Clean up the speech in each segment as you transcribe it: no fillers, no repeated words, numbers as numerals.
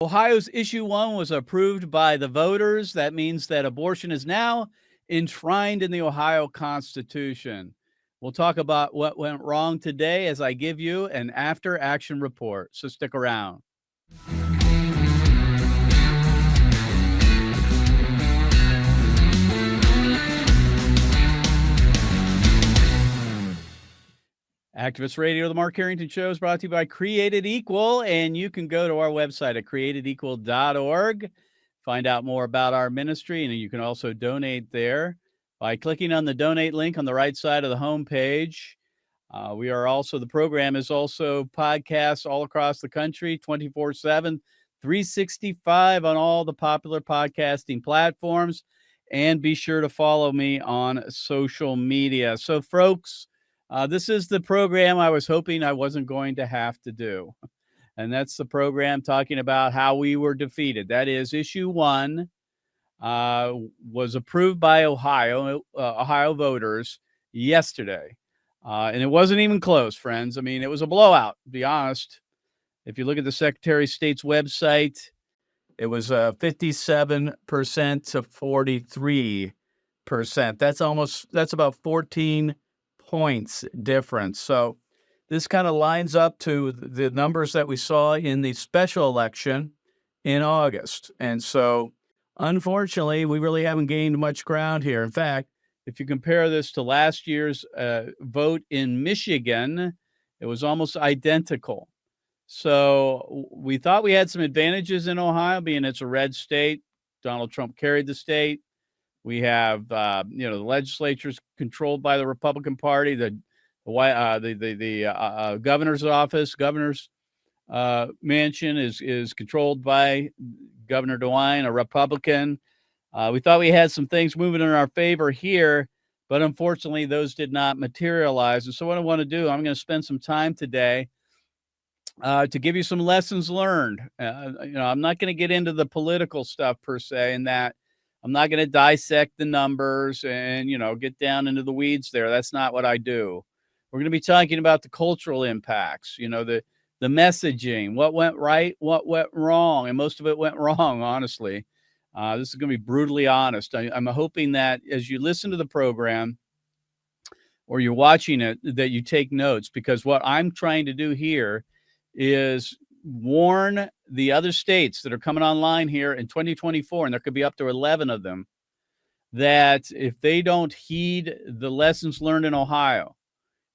Ohio's issue one was approved by the voters. That means that abortion is now enshrined in the Ohio Constitution. We'll talk about what went wrong today as I give you an after action report. So stick around. Activist Radio, the Mark Harrington Show is brought to you by Created Equal, and you can go to our website at createdequal.org, find out more about our ministry, and you can also donate there by clicking on the donate link on the right side of the homepage. The program is also podcasts all across the country, 24/7, 365 on all the popular podcasting platforms, and be sure to follow me on social media. So, folks, this is the program I was hoping I wasn't going to have to do. And that's the program talking about how we were defeated. That is, issue one was approved by Ohio voters yesterday. And it wasn't even close, friends. I mean, it was a blowout, to be honest. If you look at the Secretary of State's website, it was 57% to 43%. That's about 14 points difference. So this kind of lines up to the numbers that we saw in the special election in August. And so, unfortunately, we really haven't gained much ground here. In fact, if you compare this to last year's vote in Michigan, it was almost identical. So we thought we had some advantages in Ohio, being it's a red state. Donald Trump carried the state. We have, the legislature's controlled by the Republican Party. The governor's office, governor's mansion is controlled by Governor DeWine, a Republican. We thought we had some things moving in our favor here, but unfortunately, those did not materialize. And so, what I want to do, I'm going to spend some time today to give you some lessons learned. I'm not going to get into the political stuff per se, in that I'm not going to dissect the numbers and, get down into the weeds there. That's not what I do. We're going to be talking about the cultural impacts, the messaging, what went right, what went wrong. And most of it went wrong, honestly. This is going to be brutally honest. I'm hoping that as you listen to the program or you're watching it, that you take notes, because what I'm trying to do here is warn the other states that are coming online here in 2024, and there could be up to 11 of them, that if they don't heed the lessons learned in Ohio,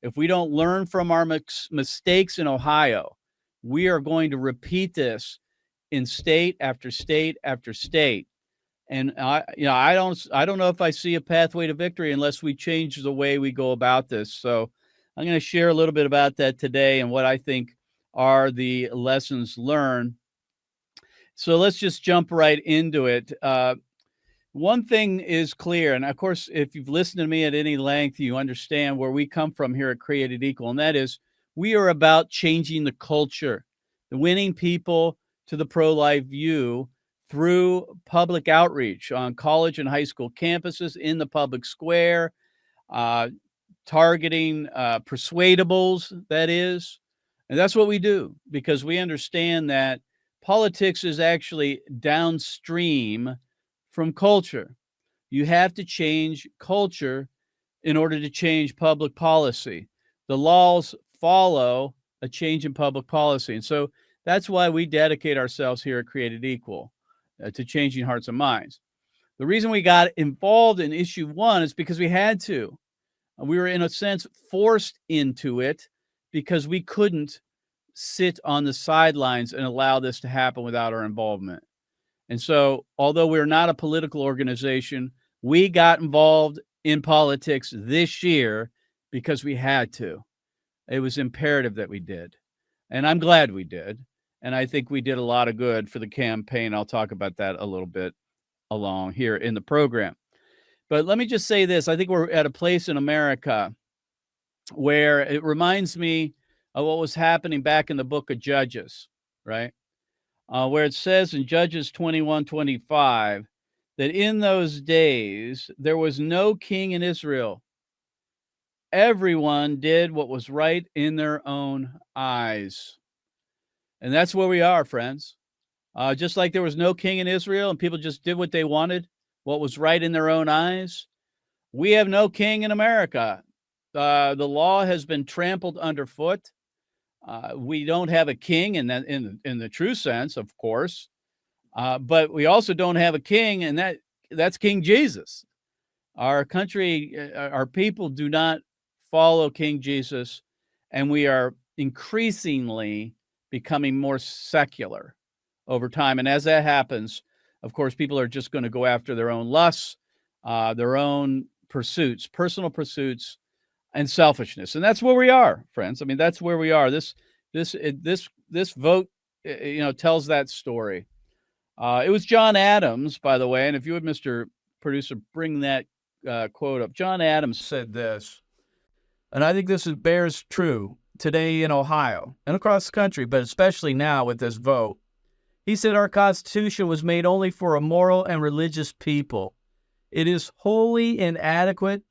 if we don't learn from our mistakes in Ohio, we are going to repeat this in state after state after state. And I don't know if I see a pathway to victory unless we change the way we go about this. So I'm going to share a little bit about that today and what I think are the lessons learned. So let's just jump right into it. One thing is clear, and of course, if you've listened to me at any length, you understand where we come from here at Created Equal, and that is we are about changing the culture, winning people to the pro-life view through public outreach on college and high school campuses, in the public square, targeting persuadables, that is. And that's what we do, because we understand that politics is actually downstream from culture. You have to change culture in order to change public policy. The laws follow a change in public policy. And so that's why we dedicate ourselves here at Created Equal to changing hearts and minds. The reason we got involved in issue one is because we had to. We were, in a sense, forced into it, because we couldn't sit on the sidelines and allow this to happen without our involvement. And so, although we're not a political organization, we got involved in politics this year because we had to. It was imperative that we did. And I'm glad we did. And I think we did a lot of good for the campaign. I'll talk about that a little bit along here in the program. But let me just say this. I think we're at a place in America where it reminds me of what was happening back in the book of Judges, right? Where it says in Judges 21:25 that in those days there was no king in Israel. Everyone did what was right in their own eyes. And that's where we are, friends. Just like there was no king in Israel and people just did what they wanted, what was right in their own eyes. We have no king in America. The law has been trampled underfoot. We don't have a king in that in the true sense, of course, but we also don't have a king, and that's King Jesus. Our country, our people do not follow King Jesus, and we are increasingly becoming more secular over time. And as that happens, of course, people are just going to go after their own lusts, their own pursuits, personal pursuits, and selfishness. And that's where we are, friends. I mean, that's where we are. This vote, tells that story. It was John Adams, by the way, and if you would, Mr. Producer, bring that quote up. John Adams said this, and I think this bears true today in Ohio and across the country, but especially now with this vote. He said, "Our Constitution was made only for a moral and religious people. It is wholly inadequate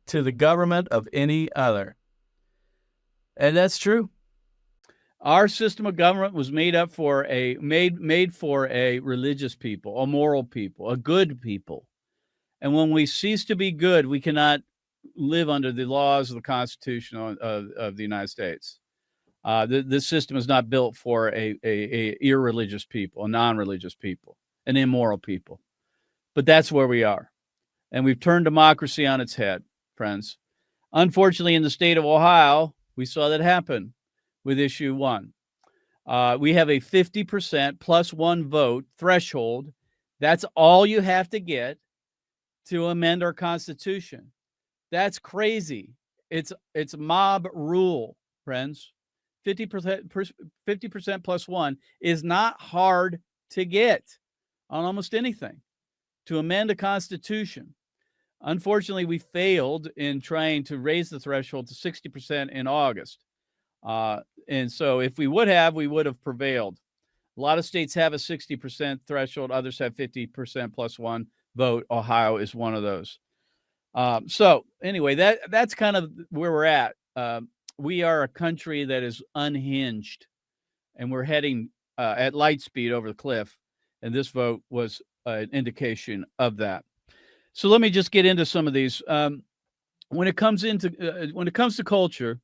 to the government of any other." And that's true. Our system of government was made for a religious people, a moral people, a good people. And when we cease to be good, we cannot live under the laws of the Constitution of the United States. This system is not built for a irreligious people, a non-religious people, an immoral people. But that's where we are. And we've turned democracy on its head, friends. Unfortunately, in the state of Ohio, we saw that happen with issue 1. We have a 50% plus 1 vote threshold. That's all you have to get to amend our Constitution. That's crazy. It's mob rule, friends. 50% plus 1 is not hard to get on almost anything to amend a Constitution. Unfortunately, we failed in trying to raise the threshold to 60% in August. And so if we would have prevailed. A lot of states have a 60% threshold. Others have 50% plus 1 vote. Ohio is one of those. So anyway, that's kind of where we're at. We are a country that is unhinged, and we're heading at light speed over the cliff. And this vote was an indication of that. So let me just get into some of these. When it comes to culture,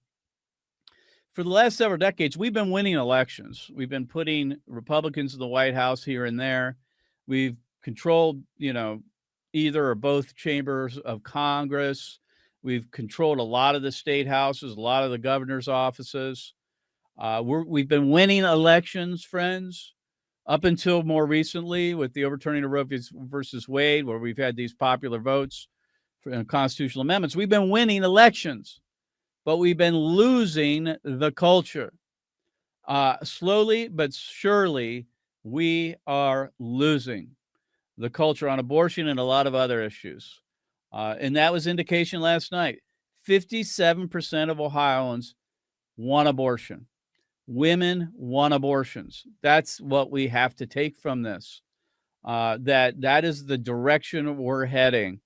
for the last several decades, we've been winning elections. We've been putting Republicans in the White House here and there. We've controlled, either or both chambers of Congress. We've controlled a lot of the state houses, a lot of the governor's offices. We've been winning elections, friends, up until more recently with the overturning of Roe versus Wade, where we've had these popular votes for constitutional amendments. We've been winning elections, but we've been losing the culture. Slowly but surely, we are losing the culture on abortion and a lot of other issues. And that was indication last night. 57% of Ohioans want abortion. Women want abortions. That's what we have to take from this. That is the direction we're heading.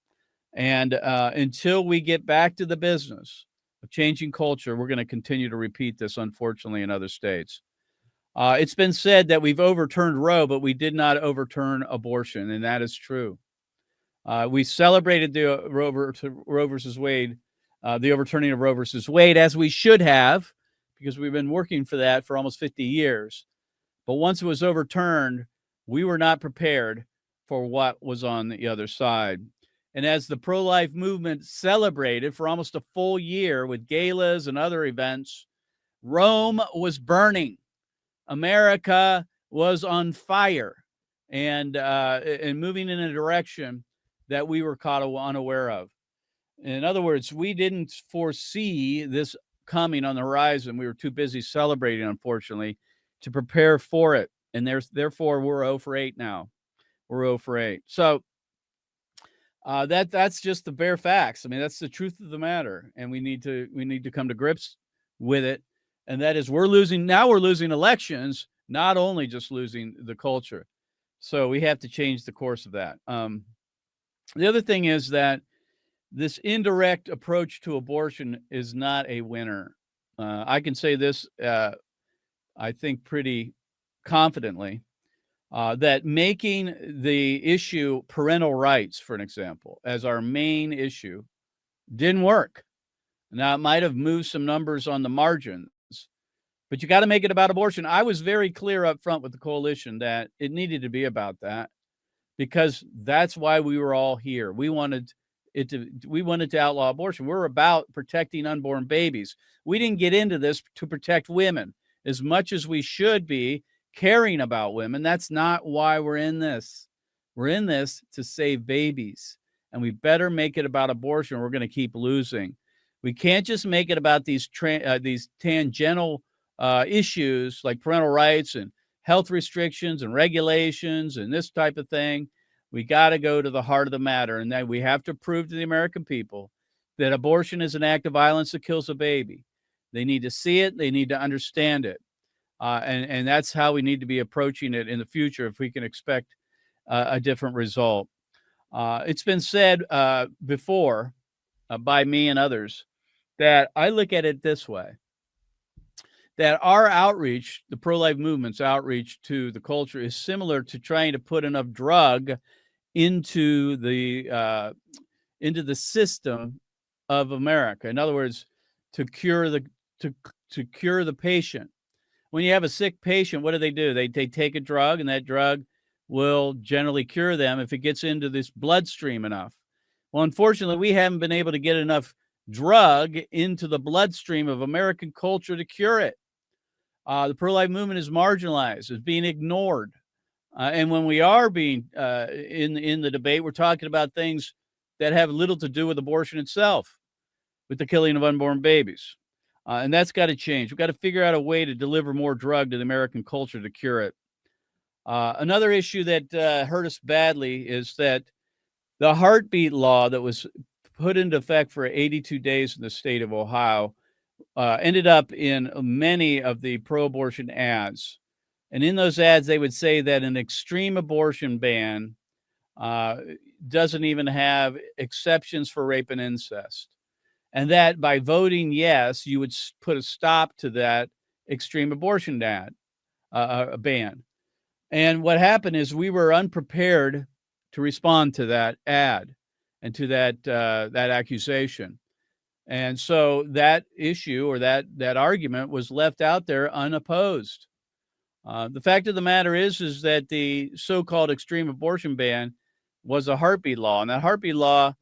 And until we get back to the business of changing culture, we're going to continue to repeat this, unfortunately, in other states. It's been said that we've overturned Roe, but we did not overturn abortion, and that is true. We celebrated the Roe versus Wade, the overturning of Roe versus Wade, as we should have, because we've been working for that for almost 50 years. But once it was overturned, we were not prepared for what was on the other side. And as the pro-life movement celebrated for almost a full year with galas and other events, Rome was burning. America was on fire and moving in a direction that we were caught unaware of. In other words, we didn't foresee this coming on the horizon. We were too busy celebrating, unfortunately, to prepare for it. And therefore, we're 0 for 8 now. We're 0 for 8. So that's just the bare facts. I mean, that's the truth of the matter. And we need to come to grips with it. And that is we're losing elections, not only just losing the culture. So we have to change the course of that. The other thing is that this indirect approach to abortion is not a winner. I can say this, I think, pretty confidently. that making the issue parental rights, for an example, as our main issue didn't work. Now, it might have moved some numbers on the margins, but you got to make it about abortion. I was very clear up front with the coalition that it needed to be about that, because that's why we were all here. We wanted to outlaw abortion. We're about protecting unborn babies. We didn't get into this to protect women as much as we should be caring about women. That's not why we're in this. We're in this to save babies, and we better make it about abortion. We're going to keep losing. We can't just make it about these tangential issues like parental rights and health restrictions and regulations and this type of thing. We got to go to the heart of the matter, and that we have to prove to the American people that abortion is an act of violence that kills a baby. They need to see it. They need to understand it. And that's how we need to be approaching it in the future if we can expect a different result. It's been said before by me and others that I look at it this way, that our outreach, the pro-life movement's outreach to the culture, is similar to trying to put enough drug into the system of America. In other words, to cure the patient. When you have a sick patient, what do? They take a drug, and that drug will generally cure them if it gets into this bloodstream enough. Well, unfortunately, we haven't been able to get enough drug into the bloodstream of American culture to cure it. The pro-life movement is marginalized, is being ignored. And when we are being in the debate, we're talking about things that have little to do with abortion itself, with the killing of unborn babies. And that's got to change. We've got to figure out a way to deliver more drug to the American culture to cure it. Another issue that hurt us badly is that the heartbeat law that was put into effect for 82 days in the state of Ohio ended up in many of the pro-abortion ads. And in those ads, they would say that an extreme abortion ban doesn't even have exceptions for rape and incest. And that by voting yes, you would put a stop to that extreme abortion ban. And what happened is we were unprepared to respond to that ad and to that accusation. And so that issue or that argument was left out there unopposed. The fact of the matter is that the so-called extreme abortion ban was a heartbeat law, and that heartbeat law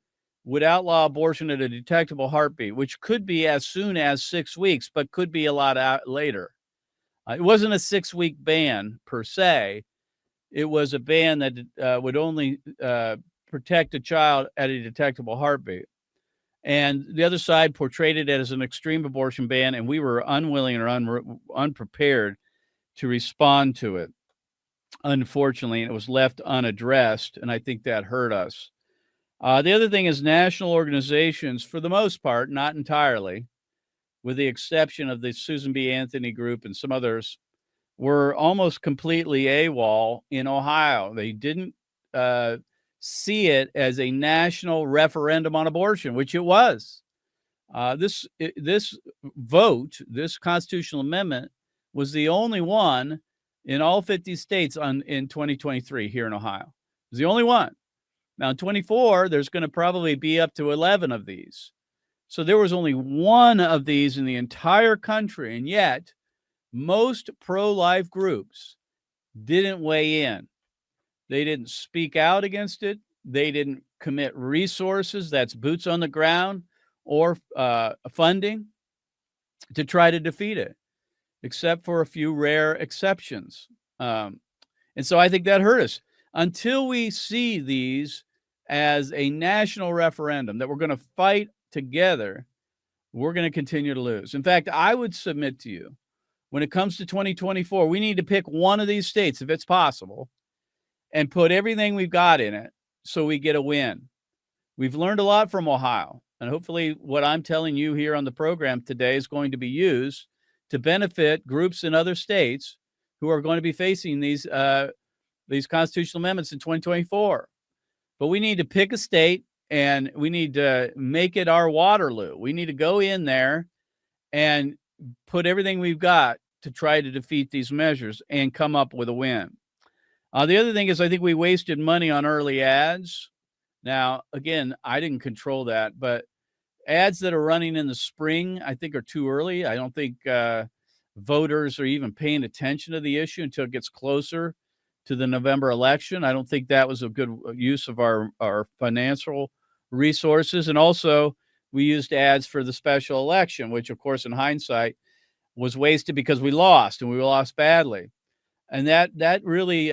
would outlaw abortion at a detectable heartbeat, which could be as soon as 6 weeks, but could be a lot later. It wasn't a 6-week ban per se. It was a ban that would only protect a child at a detectable heartbeat. And the other side portrayed it as an extreme abortion ban, and we were unwilling or unprepared to respond to it, unfortunately, and it was left unaddressed, and I think that hurt us. The other thing is national organizations, for the most part, not entirely, with the exception of the Susan B. Anthony Group and some others, were almost completely AWOL in Ohio. They didn't see it as a national referendum on abortion, which it was. This vote, this constitutional amendment, was the only one in all 50 states in 2023 here in Ohio. It was the only one. Now, in 24, there's going to probably be up to 11 of these. So there was only one of these in the entire country, and yet most pro-life groups didn't weigh in. They didn't speak out against it. They didn't commit resources, that's boots on the ground, or funding to try to defeat it, except for a few rare exceptions. And so I think that hurt us. Until we see these as a national referendum that we're going to fight together, we're going to continue to lose. In fact, I would submit to you, when it comes to 2024, we need to pick one of these states, if it's possible, and put everything we've got in it so we get a win. We've learned a lot from Ohio, and hopefully what I'm telling you here on the program today is going to be used to benefit groups in other states who are going to be facing these constitutional amendments in 2024. But we need to pick a state, and we need to make it our Waterloo. We need to go in there and put everything we've got to try to defeat these measures and come up with a win. The other thing is I think we wasted money on early ads. Now, again, I didn't control that, but ads that are running in the spring, I think, are too early. I don't think voters are even paying attention to the issue until it gets closer to the November election. I don't think that was a good use of our financial resources. And also, we used ads for the special election, which, of course, in hindsight, was wasted because we lost, and we lost badly. And that really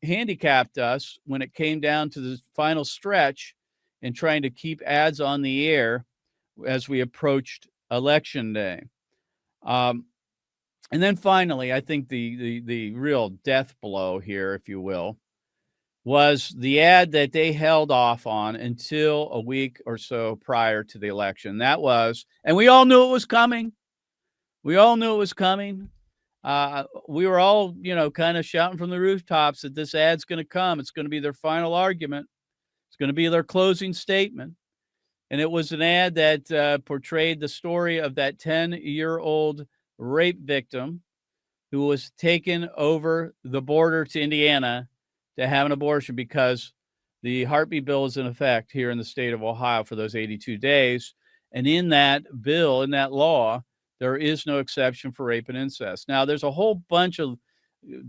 handicapped us when it came down to the final stretch in trying to keep ads on the air as we approached election day. Um, and then finally, I think the real death blow here, if you will, was the ad that they held off on until a week or so prior to the election. That was, and we all knew it was coming. We all knew it was coming. We were all, kind of shouting from the rooftops that this ad's going to come. It's going to be their final argument. It's going to be their closing statement. And it was an ad that portrayed the story of that 10-year-old rape victim who was taken over the border to Indiana to have an abortion because the heartbeat bill is in effect here in the state of Ohio for those 82 days. And in that bill, in that law, there is no exception for rape and incest. Now, there's a whole bunch of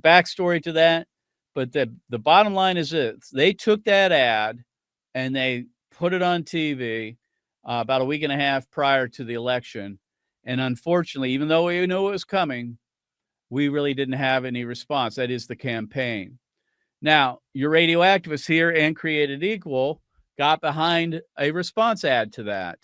backstory to that, but the bottom line is this. They took that ad and they put it on TV about a week and a half prior to the election. And unfortunately, even though we knew it was coming, we really didn't have any response. That is the campaign. Now, your radioactivists here and Created Equal got behind a response ad to that.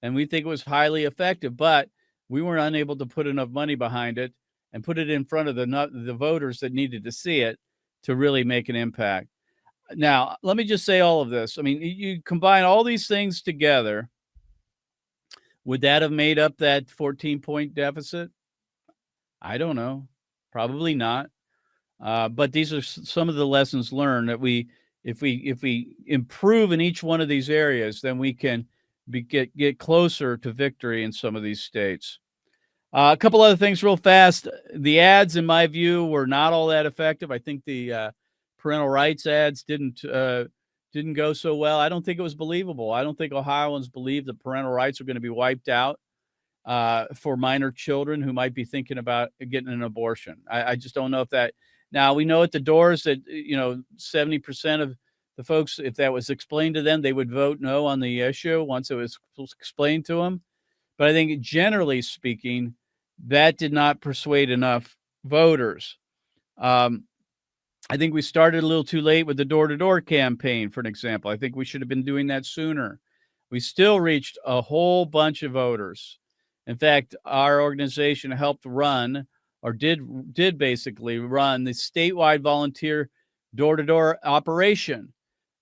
And we think it was highly effective, but we were unable to put enough money behind it and put it in front of the voters that needed to see it to really make an impact. Now, let me just say all of this. I mean, you combine all these things together. Would that have made up that 14-point deficit? I don't know. Probably not. But these are some of the lessons learned that if we improve in each one of these areas, then we can get closer to victory in some of these states. A couple other things real fast. The ads, in my view, were not all that effective. I think the parental rights ads didn't go so well. I don't think it was believable. I don't think Ohioans believe that parental rights are going to be wiped out for minor children who might be thinking about getting an abortion. I just don't know if that. Now, we know at the doors that 70% of the folks, if that was explained to them, they would vote no on the issue once it was explained to them. But I think generally speaking, that did not persuade enough voters. I think we started a little too late with the door-to-door campaign, for an example. I think we should have been doing that sooner. We still reached a whole bunch of voters. In fact, our organization helped run, or did basically run, the statewide volunteer door-to-door operation.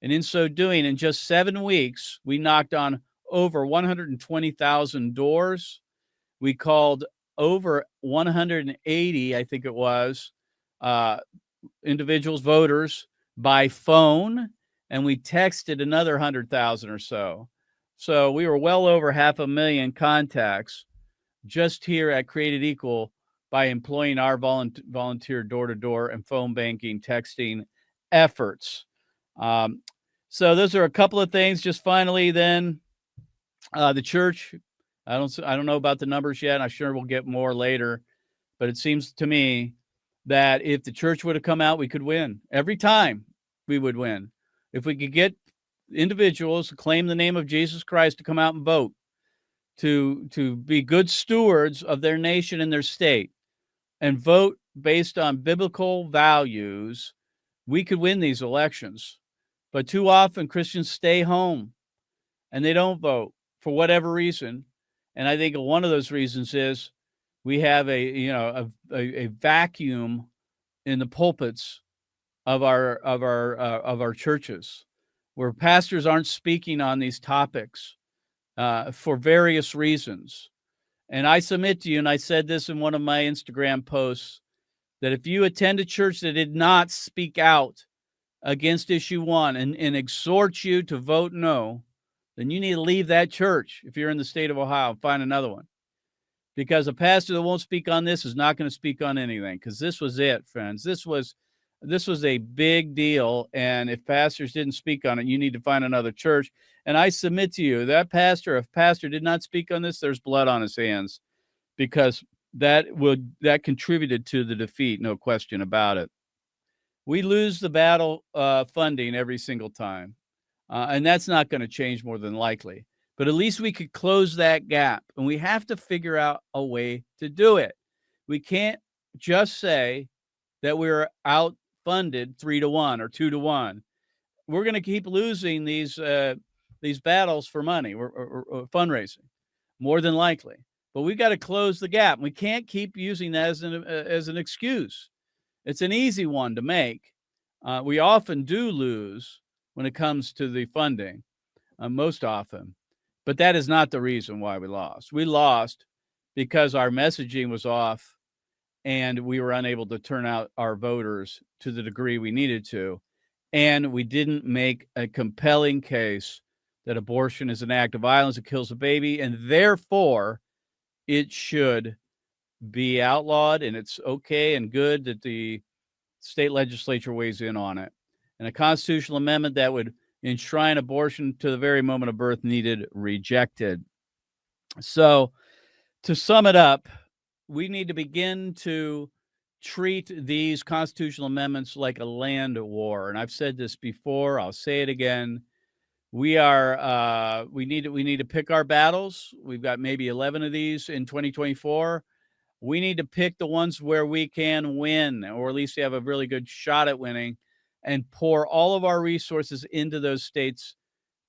And in so doing, in just 7 weeks, we knocked on over 120,000 doors. We called over 180, I think it was, individuals, voters, by phone, and we texted another 100,000 or so. So we were well over 500,000 contacts just here at Created Equal by employing our volunteer door-to-door and phone banking, texting efforts. So those are a couple of things. Just finally, then the church. I don't know about the numbers yet. I'm sure we'll get more later, but it seems to me that if the church would have come out, we could win. Every time we would win. If we could get individuals who claim the name of Jesus Christ to come out and vote, to be good stewards of their nation and their state, and vote based on biblical values, we could win these elections. But too often Christians stay home and they don't vote for whatever reason. And I think one of those reasons is we have a vacuum in the pulpits of our churches, where pastors aren't speaking on these topics for various reasons. And I submit to you, and I said this in one of my Instagram posts, that if you attend a church that did not speak out against issue 1 and exhort you to vote no, then you need to leave that church if you're in the state of Ohio and find another one. Because a pastor that won't speak on this is not going to speak on anything, because this was it, friends. This was This was a big deal, and if pastors didn't speak on it, you need to find another church. And I submit to you that if pastor did not speak on this, there's blood on his hands, because that contributed to the defeat, no question about it. We lose the battle funding every single time, and that's not going to change more than likely. But at least we could close that gap, and we have to figure out a way to do it. We can't just say that we're outfunded 3-1 or 2-1. We're going to keep losing these battles for money or fundraising, more than likely. But we've got to close the gap. We can't keep using that as an excuse. It's an easy one to make. We often do lose when it comes to the funding, most often. But that is not the reason why we lost. We lost because our messaging was off and we were unable to turn out our voters to the degree we needed to. And we didn't make a compelling case that abortion is an act of violence that kills a baby, and therefore it should be outlawed, and it's okay and good that the state legislature weighs in on it. And a constitutional amendment that would enshrine abortion to the very moment of birth needed rejected. So to sum it up, we need to begin to treat these constitutional amendments like a land war. And I've said this before, I'll say it again. We need to pick our battles. We've got maybe 11 of these in 2024. We need to pick the ones where we can win, or at least we have a really good shot at winning, and pour all of our resources into those states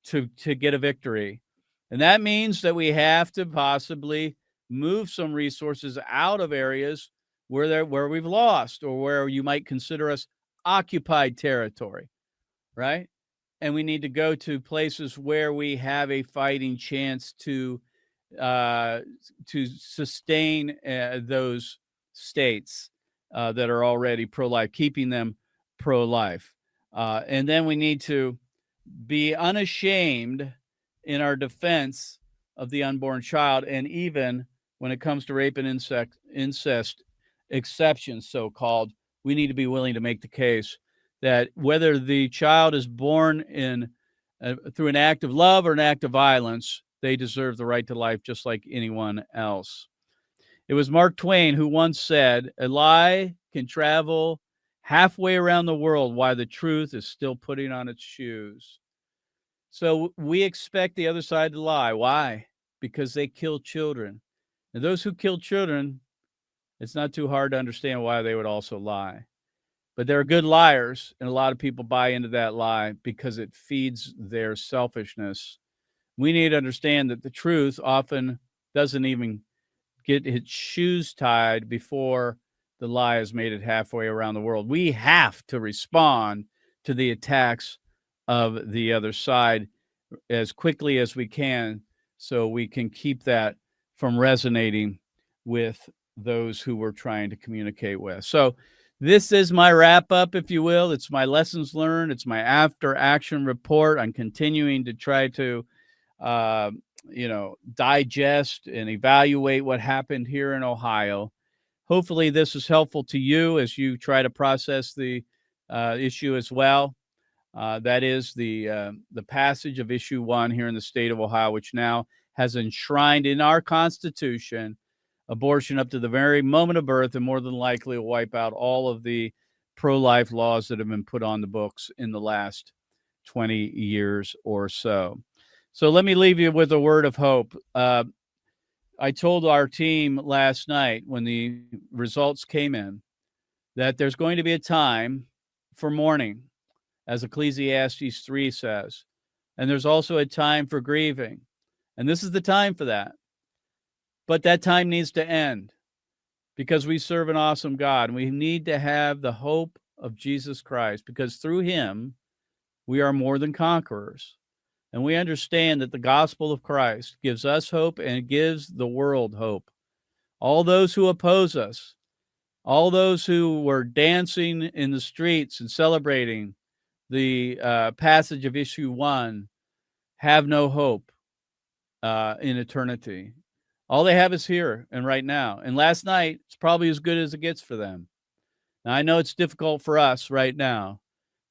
to get a victory. And that means that we have to possibly move some resources out of areas where we've lost, or where you might consider us occupied territory, right? And we need to go to places where we have a fighting chance to sustain those states that are already pro-life, keeping them pro-life. And then we need to be unashamed in our defense of the unborn child. And even when it comes to rape and incest exceptions, so-called, we need to be willing to make the case that whether the child is born in through an act of love or an act of violence, they deserve the right to life just like anyone else. It was Mark Twain who once said, "A lie can travel halfway around the world while the truth is still putting on its shoes." So we expect the other side to lie. Why? Because they kill children. And those who kill children, it's not too hard to understand why they would also lie. But they're good liars, and a lot of people buy into that lie because it feeds their selfishness. We need to understand that the truth often doesn't even get its shoes tied before the lie has made it halfway around the world. We have to respond to the attacks of the other side as quickly as we can, so we can keep that from resonating with those who we're trying to communicate with. So this is my wrap up, if you will. It's my lessons learned. It's my after action report. I'm continuing to try to digest and evaluate what happened here in Ohio. Hopefully this is helpful to you as you try to process the issue as well. That is the passage of issue 1 here in the state of Ohio, which now has enshrined in our Constitution abortion up to the very moment of birth, and more than likely will wipe out all of the pro-life laws that have been put on the books in the last 20 years or so. So let me leave you with a word of hope. I told our team last night when the results came in that there's going to be a time for mourning, as Ecclesiastes 3 says. And there's also a time for grieving. And this is the time for that. But that time needs to end, because we serve an awesome God. And we need to have the hope of Jesus Christ, because through him, we are more than conquerors. And we understand that the gospel of Christ gives us hope and gives the world hope. All those who oppose us, all those who were dancing in the streets and celebrating the passage of issue 1, have no hope in eternity. All they have is here and right now. And last night, it's probably as good as it gets for them. Now, I know it's difficult for us right now,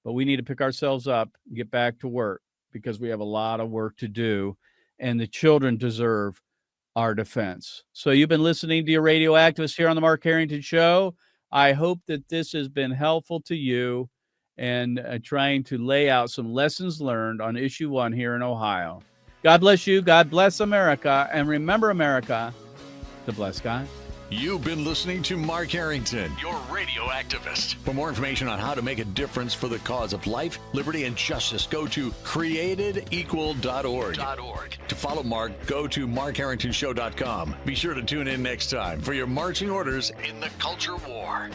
but we need to pick ourselves up and get back to work because we have a lot of work to do, and the children deserve our defense. So you've been listening to your radio activist here on the Mark Harrington Show. I hope that this has been helpful to you and trying to lay out some lessons learned on issue 1 here in Ohio. God bless you. God bless America. And remember, America, to bless God. You've been listening to Mark Harrington, your radio activist. For more information on how to make a difference for the cause of life, liberty, and justice, go to createdequal.org. To follow Mark, go to markharringtonshow.com. Be sure to tune in next time for your marching orders in the culture war.